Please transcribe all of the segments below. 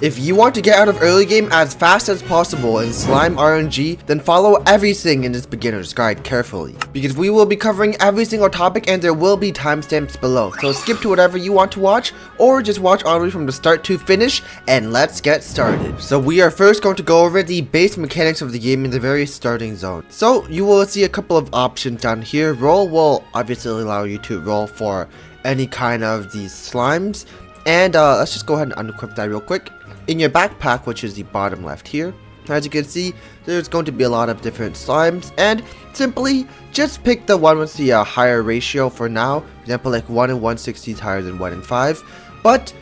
If you want to get out of early game as fast as possible in Slime RNG, then follow everything in this beginner's guide carefully, because we will be covering every single topic and there will be timestamps below. So skip to whatever you want to watch, or just watch all the way from the start to finish, and let's get started. So we are first going to go over the base mechanics of the game in the very starting zone. So you will see a couple of options down here. Roll will obviously allow you to roll for any kind of these slimes. And let's just go ahead and unequip that real quick. In your backpack, which is the bottom left here, as you can see, there's going to be a lot of different slimes, and simply just pick the one with the higher ratio for now. For example, like 1 in 160 is higher than 1 in 5. But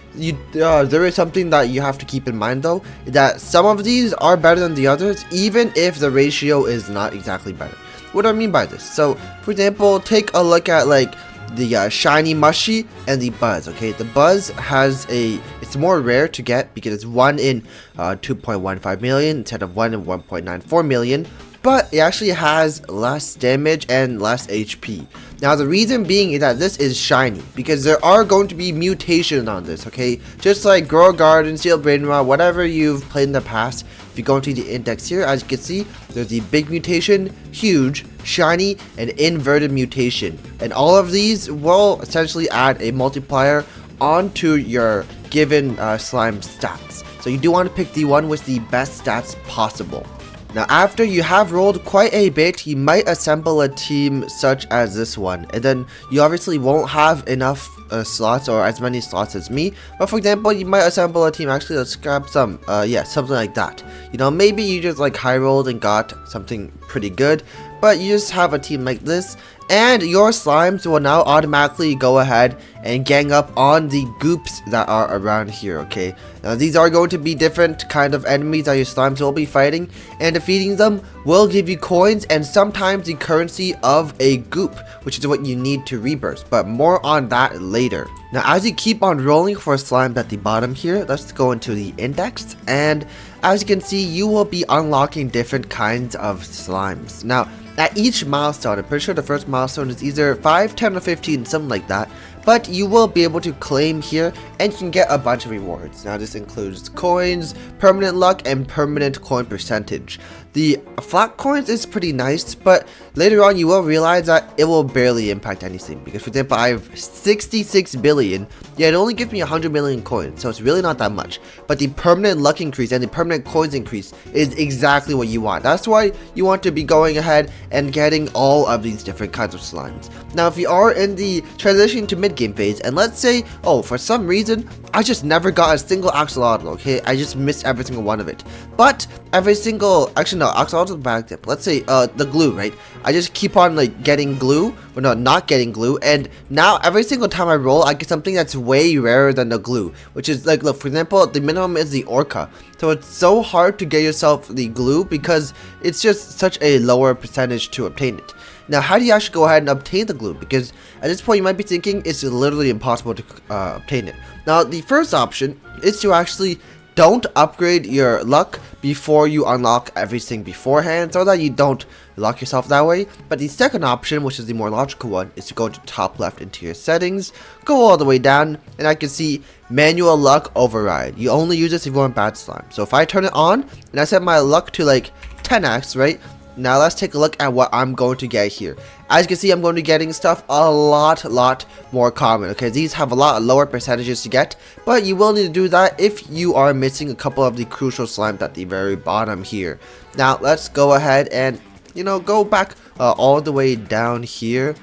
there is something that you have to keep in mind though, that some of these are better than the others, even if the ratio is not exactly better. What do I mean by this? So, for example, take a look at like the shiny mushy and the buzz. Okay, the buzz has it's more rare to get because it's 1 in 2.15 million instead of 1 in 1.94 million, but it actually has less damage and less HP. Now the reason being is that this is shiny, because there are going to be mutations on this, okay? Just like Grow Garden, Steel Brainrot, whatever you've played in the past. If you go into the index here, as you can see, there's the big mutation, huge, shiny, and inverted mutation. And all of these will essentially add a multiplier onto your given slime stats. So you do want to pick the one with the best stats possible. Now after you have rolled quite a bit, you might assemble a team such as this one, and then you obviously won't have enough slots or as many slots as me, but for example you might assemble a team. Actually, let's grab some, yeah, something like that. You know, maybe you just like high rolled and got something pretty good, but you just have a team like this, and your slimes will now automatically go ahead and gang up on the goops that are around here, okay? Now these are going to be different kind of enemies that your slimes will be fighting, and defeating them will give you coins and sometimes the currency of a goop, which is what you need to rebirth, but more on that later. Now as you keep on rolling for slimes at the bottom here, let's go into the index, and as you can see, you will be unlocking different kinds of slimes. Now at each milestone, I'm pretty sure the first milestone is either 5, 10, or 15, something like that. But you will be able to claim here and you can get a bunch of rewards. Now this includes coins, permanent luck, and permanent coin percentage. The flat coins is pretty nice, but later on you will realize that it will barely impact anything. Because for example, I have 66 billion, yeah, it only gives me 100 million coins, so it's really not that much. But the permanent luck increase and the permanent coins increase is exactly what you want. That's why you want to be going ahead and getting all of these different kinds of slimes. Now if you are in the transition to mid-game phase, and let's say, oh, for some reason, I just never got a single axolotl, okay? I just missed every single one of it. But every single, actually no, axolotl is a bad example. Let's say the glue, right? I just keep on like getting glue, or no, not getting glue, and now every single time I roll, I get something that's way rarer than the glue, which is like, look, for example, the minimum is the orca. So it's so hard to get yourself the glue because it's just such a lower percentage to obtain it. Now, how do you actually go ahead and obtain the glue? Because at this point, you might be thinking it's literally impossible to obtain it. Now, the first option is to actually don't upgrade your luck before you unlock everything beforehand, so that you don't lock yourself that way. But the second option, which is the more logical one, is to go to top left into your settings, go all the way down, and I can see manual luck override. You only use this if you want bad slime. So if I turn it on and I set my luck to like 10x, right? Now let's take a look at what I'm going to get here. As you can see, I'm going to be getting stuff a lot more common. Okay, these have a lot lower percentages to get, but you will need to do that if you are missing a couple of the crucial slimes at the very bottom here. Now let's go ahead and, you know, go back all the way down here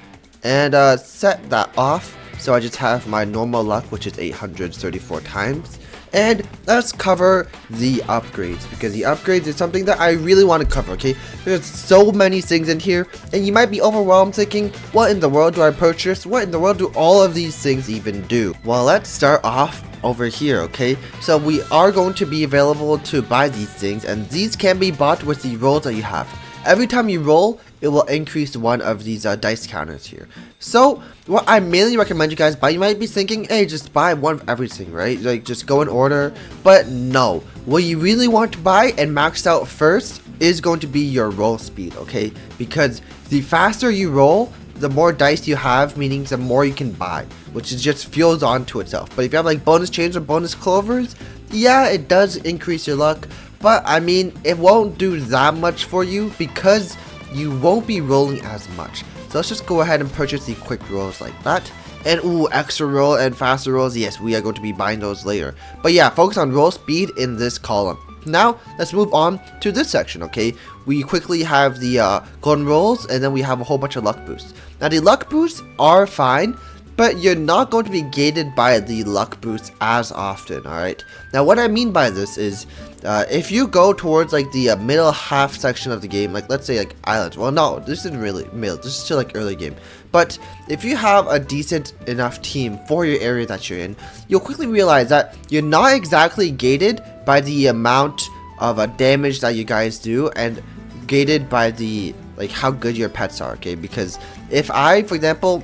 and set that off. So I just have my normal luck, which is 834 times. And let's cover the upgrades, because the upgrades is something that I really want to cover, okay? There's so many things in here, and you might be overwhelmed thinking, what in the world do I purchase? What in the world do all of these things even do? Well, let's start off over here, okay? So we are going to be available to buy these things, and these can be bought with the rolls that you have. Every time you roll, it will increase one of these dice counters here. So what I mainly recommend you guys buy, you might be thinking, hey, just buy one of everything, right? Like just go in order. But no, what you really want to buy and max out first is going to be your roll speed, okay? Because the faster you roll, the more dice you have, meaning the more you can buy, which is just fuels onto itself. But if you have like bonus chains or bonus clovers, yeah, it does increase your luck, but I mean, it won't do that much for you because you won't be rolling as much. So let's just go ahead and purchase the quick rolls like that. And ooh, extra roll and faster rolls, yes, we are going to be buying those later. But yeah, focus on roll speed in this column. Now, let's move on to this section, okay? We quickly have the golden rolls, and then we have a whole bunch of luck boosts. Now, the luck boosts are fine, but you're not going to be gated by the luck boosts as often, alright? Now, what I mean by this is, if you go towards like the middle half section of the game, like let's say like islands, well no, this isn't really middle, this is still like early game, but if you have a decent enough team for your area that you're in, you'll quickly realize that you're not exactly gated by the amount of damage that you guys do, and gated by the like how good your pets are, okay? Because if I, for example,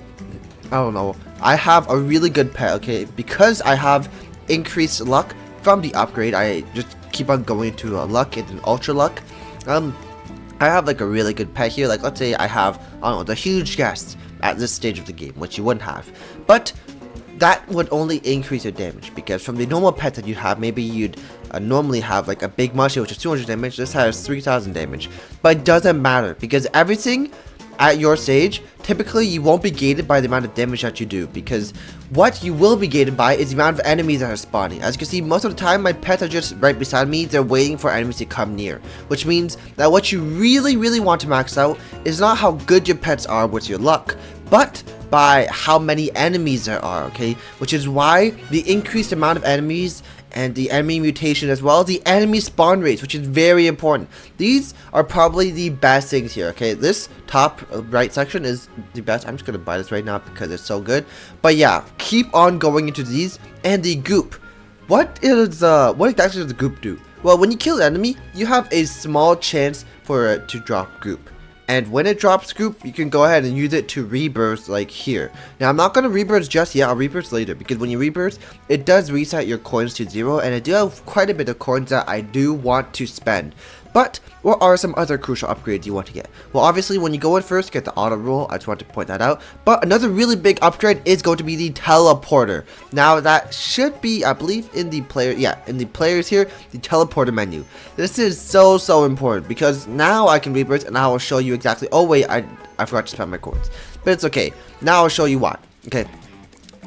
I don't know, I have a really good pet, okay? Because I have increased luck from the upgrade, I just keep on going to luck and then ultra luck. I have like a really good pet here. Like let's say I have, I don't know, the huge guest at this stage of the game, which you wouldn't have. But that would only increase your damage, because from the normal pet that you have, maybe you'd normally have like a big mushy, which is 200 damage. This has 3000 damage. But it doesn't matter, because everything at your stage, typically you won't be gated by the amount of damage that you do, because what you will be gated by is the amount of enemies that are spawning. As you can see, most of the time my pets are just right beside me, they're waiting for enemies to come near, which means that what you really want to max out is not how good your pets are with your luck, but by how many enemies there are, okay? Which is why the increased amount of enemies and the enemy mutation, as well as the enemy spawn rates, which is very important. These are probably the best things here, okay? This top right section is the best. I'm just gonna buy this right now because it's so good. But yeah, keep on going into these. And the goop. What exactly does the goop do? Well, when you kill an enemy, you have a small chance for it to drop goop. And when it drops goop, you can go ahead and use it to rebirth like here. Now, I'm not going to rebirth just yet, I'll rebirth later, because when you rebirth, it does reset your coins to 0, and I do have quite a bit of coins that I do want to spend. But what are some other crucial upgrades you want to get? Well, obviously, when you go in first, get the auto roll. I just want to point that out. But another really big upgrade is going to be the teleporter. Now, that should be, I believe, in the player, yeah, in the players here, the teleporter menu. This is so important, because now I can rebirth, and I will show you exactly. Oh wait, I forgot to spend my coins, but it's okay. Now I'll show you why. Okay,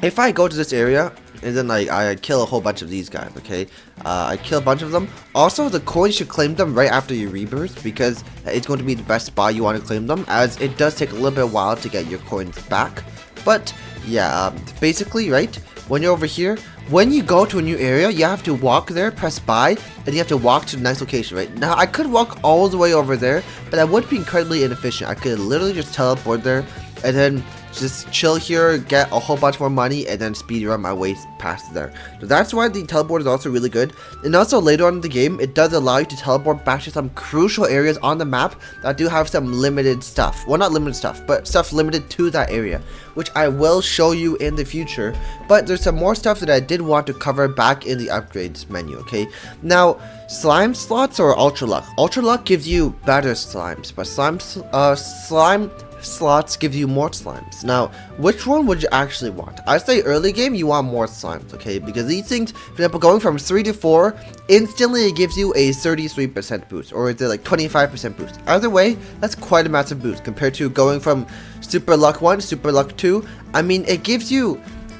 if I go to this area and then I kill a whole bunch of these guys, okay, I kill a bunch of them. Also, the coins should claim them right after you rebirth, because it's going to be the best spot you want to claim them, as it does take a little bit of while to get your coins back. But yeah, basically, right, when you're over here, when you go to a new area, you have to walk there, press buy, and you have to walk to the next location, right? Now, I could walk all the way over there, but that would be incredibly inefficient. I could literally just teleport there, and then just chill here, get a whole bunch more money, and then speed run my way past there. So that's why the teleport is also really good. And also later on in the game, it does allow you to teleport back to some crucial areas on the map that do have some limited stuff. Well, not limited stuff, but stuff limited to that area, which I will show you in the future. But there's some more stuff that I did want to cover back in the upgrades menu, okay? Now, slime slots or ultra luck? Ultra luck gives you better slimes, but slime slots give you more slimes. Now, which one would you actually want? I say early game, you want more slimes, okay? Because these things, for example, going from 3 to 4, instantly it gives you a 33% boost, or is it like 25% boost? Either way, that's quite a massive boost compared to going from super luck 1 to super luck 2. I mean, it gives you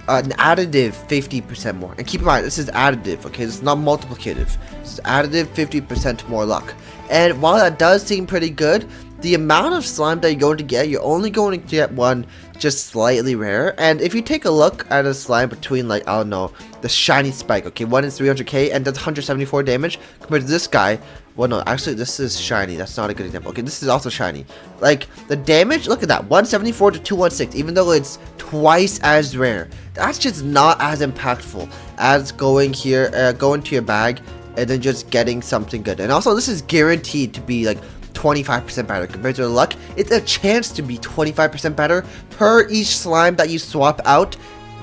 an additive 50% more. And keep in mind, this is additive, okay? This is not multiplicative. This is additive 50% more luck. And while that does seem pretty good, the amount of slime that you're going to get, you're only going to get one just slightly rare. And if you take a look at a slime between, like, I don't know, the shiny spike, okay, one is 300k and does 174 damage, compared to this guy, well, no, actually, this is shiny. That's not a good example. Okay, this is also shiny. Like, the damage, look at that, 174 to 216, even though it's twice as rare. That's just not as impactful as going here, going to your bag, and then just getting something good. And also, this is guaranteed to be, like, 25% better compared to the luck. It's a chance to be 25% better per each slime that you swap out.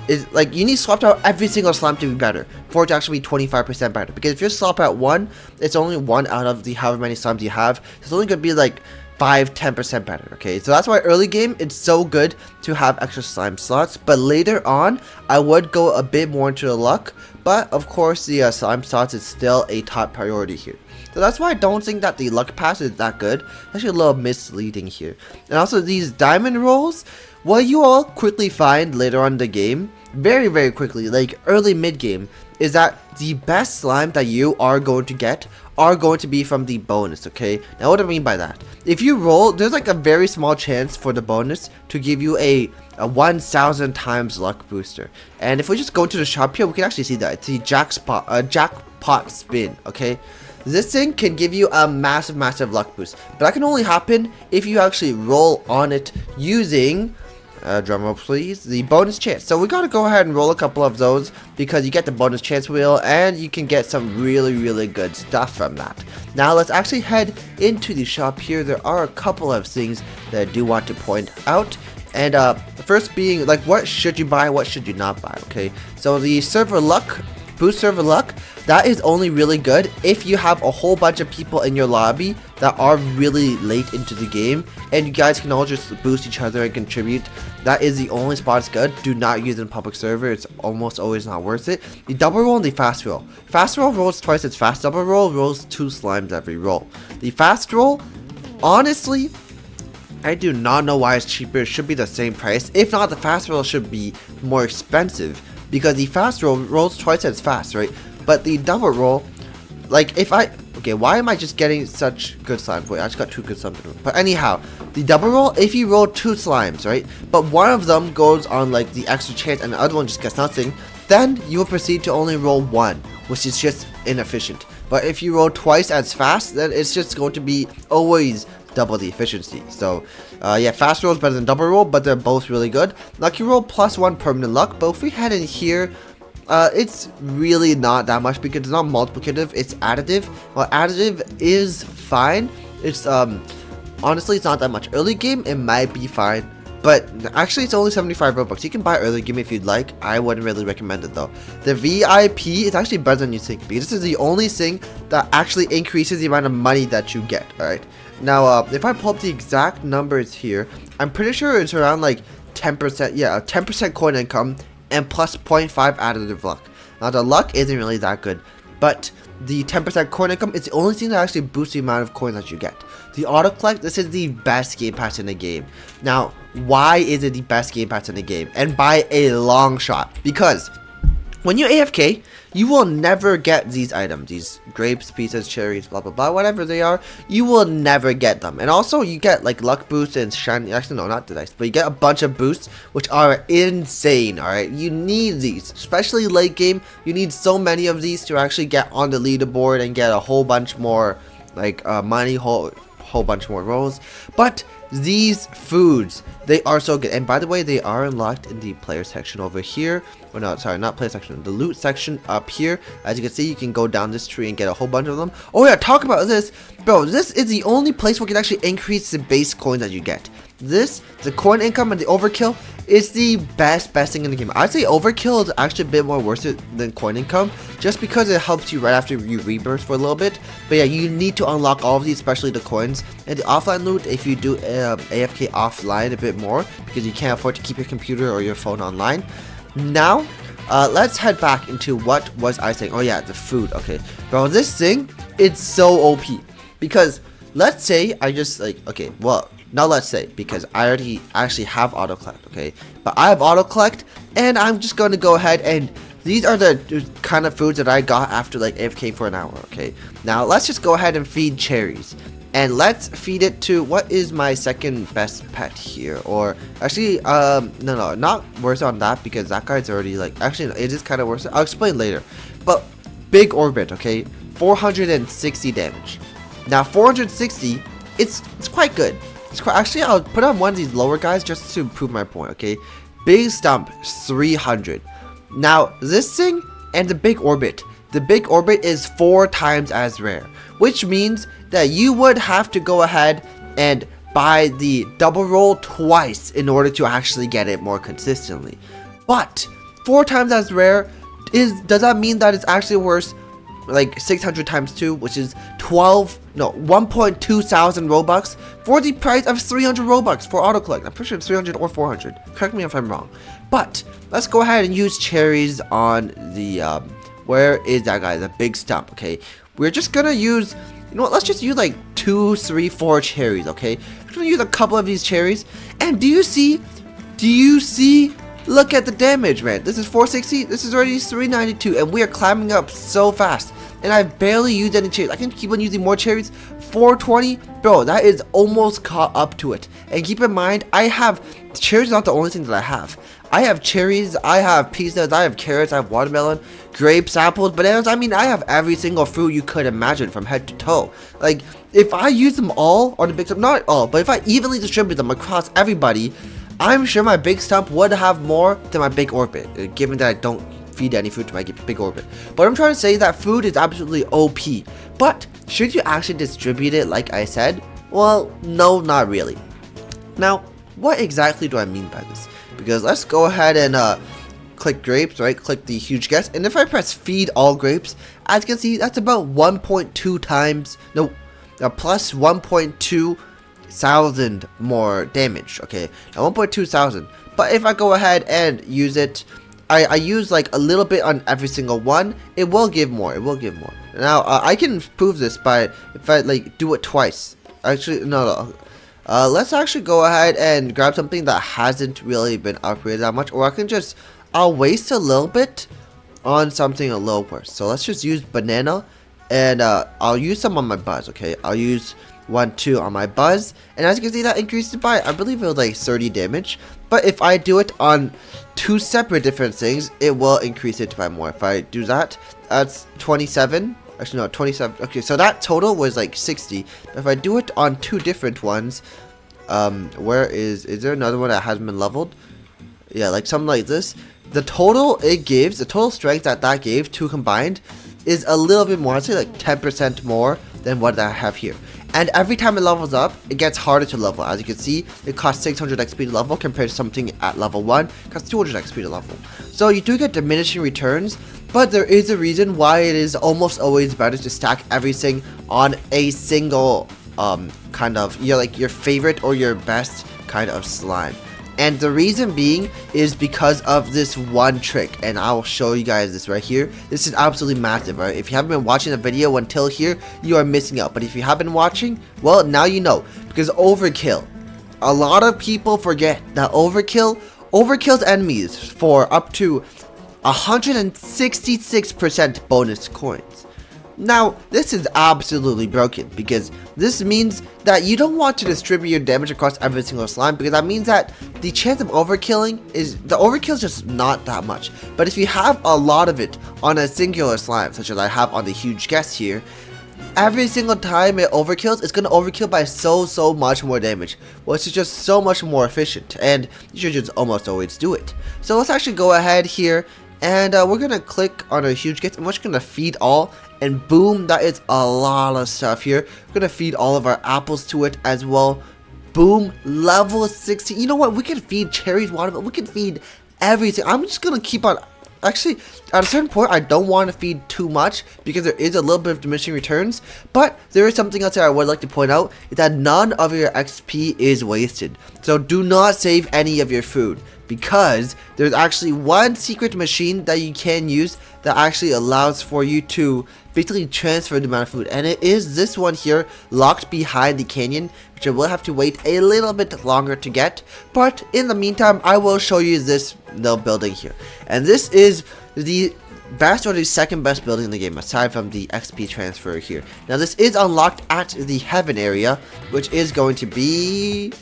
Is like, you need to swap out every single slime to be better for it to actually be 25% better, because if you swap out one, it's only one out of the however many slimes you have. It's only going to be like 5-10% better, okay? So that's why early game, it's so good to have extra slime slots, but later on, I would go a bit more into the luck. but of course the slime slots is still a top priority here. So that's why I don't think that the luck pass is that good. Actually a little misleading here. And also these diamond rolls, what you all quickly find later on in the game, very quickly, like early mid game, is that the best slime that you are going to get are going to be from the bonus, okay? Now what do I mean by that? If you roll, there's like a very small chance for the bonus to give you a 1,000 times luck booster. And if we just go to the shop here, we can actually see that it's the jackpot spin, okay? This thing can give you a massive luck boost, but that can only happen if you actually roll on it using drumroll please, the bonus chance. So we gotta go ahead and roll a couple of those because you get the bonus chance wheel and you can get some really good stuff from that. Now let's actually head into the shop here. There are a couple of things that I do want to point out. And the first being, like, what should you buy, what should you not buy, okay? So the server luck, boost server luck, that is only really good if you have a whole bunch of people in your lobby that are really late into the game and you guys can all just boost each other and contribute. That is the only spot it's good. Do not use it in public server, it's almost always not worth it. The double roll and the fast roll. Fast roll rolls twice as fast, double roll rolls 2 slimes every roll. The fast roll, honestly, I do not know why it's cheaper. It should be the same price. If not, the fast roll should be more expensive because the fast roll rolls twice as fast, right? But the double roll, like if I, okay, why am I just getting such good slimes? Wait, I just got 2 good slimes. But anyhow, the double roll, if you roll 2 slimes, right? But one of them goes on like the extra chance and the other one just gets nothing, then you will proceed to only roll 1, which is just inefficient. But if you roll twice as fast, then it's just going to be always double the efficiency. So yeah, fast roll is better than double roll, but they're both really good. Lucky roll +1 permanent luck, but if we head in here, it's really not that much because it's not multiplicative, it's additive. Well, additive is fine. It's honestly, it's not that much. Early game, it might be fine, but actually it's only 75 Robux. You can buy early game if you'd like. I wouldn't really recommend it though. The VIP is actually better than you think because this is the only thing that actually increases the amount of money that you get, alright? Now, if I pull up the exact numbers here, I'm pretty sure it's around like 10%, yeah, 10% coin income and plus 0.5 additive luck. Now, the luck isn't really that good, but the 10% coin income is the only thing that actually boosts the amount of coins that you get. The auto collect, this is the best game pass in the game. Now, why is it the best game pass in the game? And by a long shot, because when you're AFK, you will never get these items, these grapes, pizzas, cherries, blah blah blah, whatever they are, you will never get them. And also you get like luck boosts and shiny, actually no, not the dice, but you get a bunch of boosts which are insane, alright? You need these, especially late game, you need so many of these to actually get on the leaderboard and get a whole bunch more like money, whole bunch more rolls. But these foods, they are so good. And by the way, they are unlocked in the player section over here. Oh no, sorry, not player section, the loot section up here. As you can see, you can go down this tree and get a whole bunch of them. Oh yeah, talk about this, bro. This is the only place where you can actually increase the base coin that you get. This, the coin income and the overkill, is the best thing in the game. I'd say overkill is actually a bit more worth it than coin income, just because it helps you right after you rebirth for a little bit. But yeah, you need to unlock all of these, especially the coins and the offline loot. If you do AFK offline a bit more, because you can't afford to keep your computer or your phone online. Now, let's head back into what was I saying? Oh yeah, the food. Okay, bro, this thing, it's so OP because let's say I just like, okay, well, not let's say, because I already actually have auto collect, okay, but I have auto collect and I'm just going to go ahead and these are the kind of foods that I got after like AFK for an hour. Okay, now let's just go ahead and feed cherries. And let's feed it to, what is my second best pet here? Or actually, no, not worse on that because that guy's already like, actually it is kind of worse. I'll explain later. But big orbit, okay, 460 damage. Now 460, it's quite good. It's quite, actually I'll put on one of these lower guys just to prove my point, okay. Big stump 300. Now this thing and the big orbit is 4 times as rare, which means that you would have to go ahead and buy the double roll twice in order to actually get it more consistently. But 4 times as rare does that mean that it's actually worth like 600 times 2, which is 1.2 thousand Robux for the price of 300 Robux for auto collect. I'm pretty sure it's 300 or 400. Correct me if I'm wrong. But let's go ahead and use cherries on the Where is that, guys? A big stump. Okay, we're just gonna use, you know what, let's just use like 2, 3, 4 cherries. Okay, we're gonna use a couple of these cherries. And do you see, look at the damage, man. This is 460, this is already 392, and we are climbing up so fast. And I've barely used any cherries. I can keep on using more cherries. 420, bro, that is almost caught up to it. And keep in mind, I have, cherries not the only thing that I have. I have cherries, I have peanuts, I have carrots, I have watermelon, grapes, apples, bananas. I mean, I have every single fruit you could imagine from head to toe. Like, if I use them all on the big stump, not all, but if I evenly distribute them across everybody, I'm sure my big stump would have more than my big orbit, given that I don't feed any food to my big orbit. But I'm trying to say that food is absolutely OP. But should you actually distribute it like I said? Well, no, not really. Now, what exactly do I mean by this? Because let's go ahead and click grapes, right? Click the huge guess, and if I press feed all grapes, as you can see, that's about 1.2 times, no, plus 1.2 thousand more damage. Okay, now 1.2 thousand. But if I go ahead and use it, I use like a little bit on every single one, it will give more. It will give more. Now I can prove this by if I like do it twice. Actually, no. Let's actually go ahead and grab something that hasn't really been upgraded that much, or I can just, I'll waste a little bit on something a little worse. So let's just use banana, and I'll use some on my buzz. Okay, I'll use 1, 2 on my buzz, and as you can see, that increased by, I believe it was like 30 damage. But if I do it on 2 separate different things, it will increase it by more. If I do that, that's 27. Actually, no, 27. Okay, so that total was like 60. If I do it on 2 different ones, where is there another one that hasn't been leveled? Yeah, like something like this. The total it gives, the total strength that gave, 2 combined, is a little bit more. I'd say like 10% more than what I have here. And every time it levels up, it gets harder to level. As you can see, it costs 600 XP to level compared to something at level 1. It costs 200 XP to level. So you do get diminishing returns, but there is a reason why it is almost always better to stack everything on a single kind of, like your favorite or your best kind of slime. And the reason being is because of this one trick, and I'll show you guys this right here. This is absolutely massive, right? If you haven't been watching the video until here, you are missing out. But if you have been watching, well, now you know. Because overkill. A lot of people forget that overkills enemies for up to 166% bonus coins. Now, this is absolutely broken, because this means that you don't want to distribute your damage across every single slime, because that means that the chance of overkill is just not that much. But if you have a lot of it on a singular slime, such as I have on the huge guest here, every single time it overkills, it's going to overkill by so much more damage, which is just so much more efficient, and you should just almost always do it. So let's actually go ahead here, and we're going to click on a huge guest, and we're just going to feed all. And boom, that is a lot of stuff here. We're gonna feed all of our apples to it as well. Boom, level 60. You know what? We can feed cherries, watermelon. We can feed everything. I'm just gonna keep on. Actually, at a certain point, I don't want to feed too much because there is a little bit of diminishing returns. But there is something else that I would like to point out, is that none of your XP is wasted. So do not save any of your food, because there's actually one secret machine that you can use that actually allows for you to basically transfer the amount of food, and it is this one here, locked behind the canyon, which I will have to wait a little bit longer to get. But in the meantime, I will show you this little building here, and this is the best or the second best building in the game aside from the XP transfer here. Now this is unlocked at the heaven area, which is going to be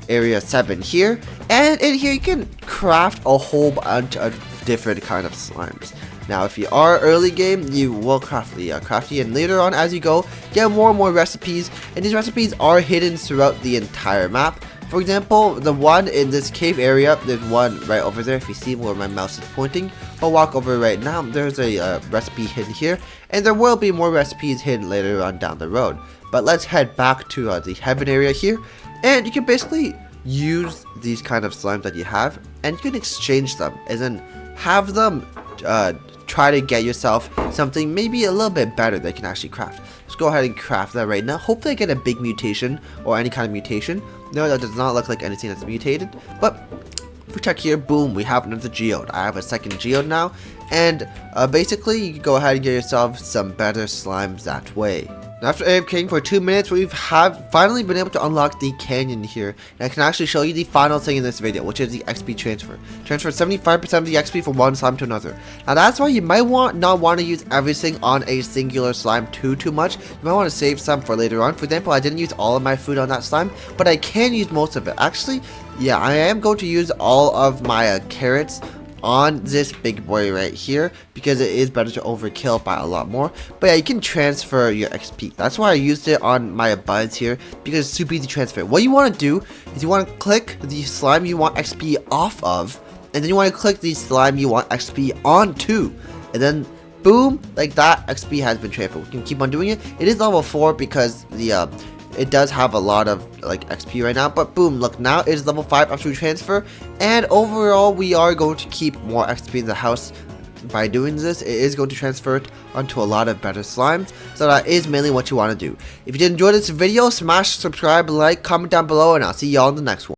area 7 here, and in here you can craft a whole bunch of different kind of slimes. Now if you are early game, you will craft the and later on as you go, get more and more recipes, and these recipes are hidden throughout the entire map. For example, the one in this cave area, there's one right over there. If you see where my mouse is pointing, I'll walk over right now. There's a recipe hidden here, and there will be more recipes hidden later on down the road. But let's head back to the heaven area here, and you can basically use these kind of slimes that you have, and you can exchange them, and then have them try to get yourself something maybe a little bit better that you can actually craft. Let's go ahead and craft that right now. Hopefully I get a big mutation or any kind of mutation. No, that does not look like anything that's mutated, but if we check here, boom, we have another geode. I have a second geode now, and basically you can go ahead and get yourself some better slimes that way. Now, after AFKing for 2 minutes, we've finally been able to unlock the canyon here, and I can actually show you the final thing in this video, which is the XP transfer. Transfer 75% of the XP from one slime to another. Now that's why you might not want to use everything on a singular slime too much. You might want to save some for later on. For example, I didn't use all of my food on that slime, but I can use most of it. Actually, yeah, I am going to use all of my carrots on this big boy right here, because it is better to overkill by a lot more. But yeah, you can transfer your XP. That's why I used it on my buds here, because it's super easy to transfer. What you want to do is you want to click the slime you want XP off of, and then you want to click the slime you want XP onto, and then boom, like that, XP has been transferred. We can keep on doing it. It is level 4 because the it does have a lot of like XP right now, but boom, look, now it is level 5 after we transfer, and overall we are going to keep more XP in the house by doing this. It is going to transfer it onto a lot of better slimes, so that is mainly what you want to do. If you did enjoy this video, smash subscribe, like, comment down below, and I'll see y'all in the next one.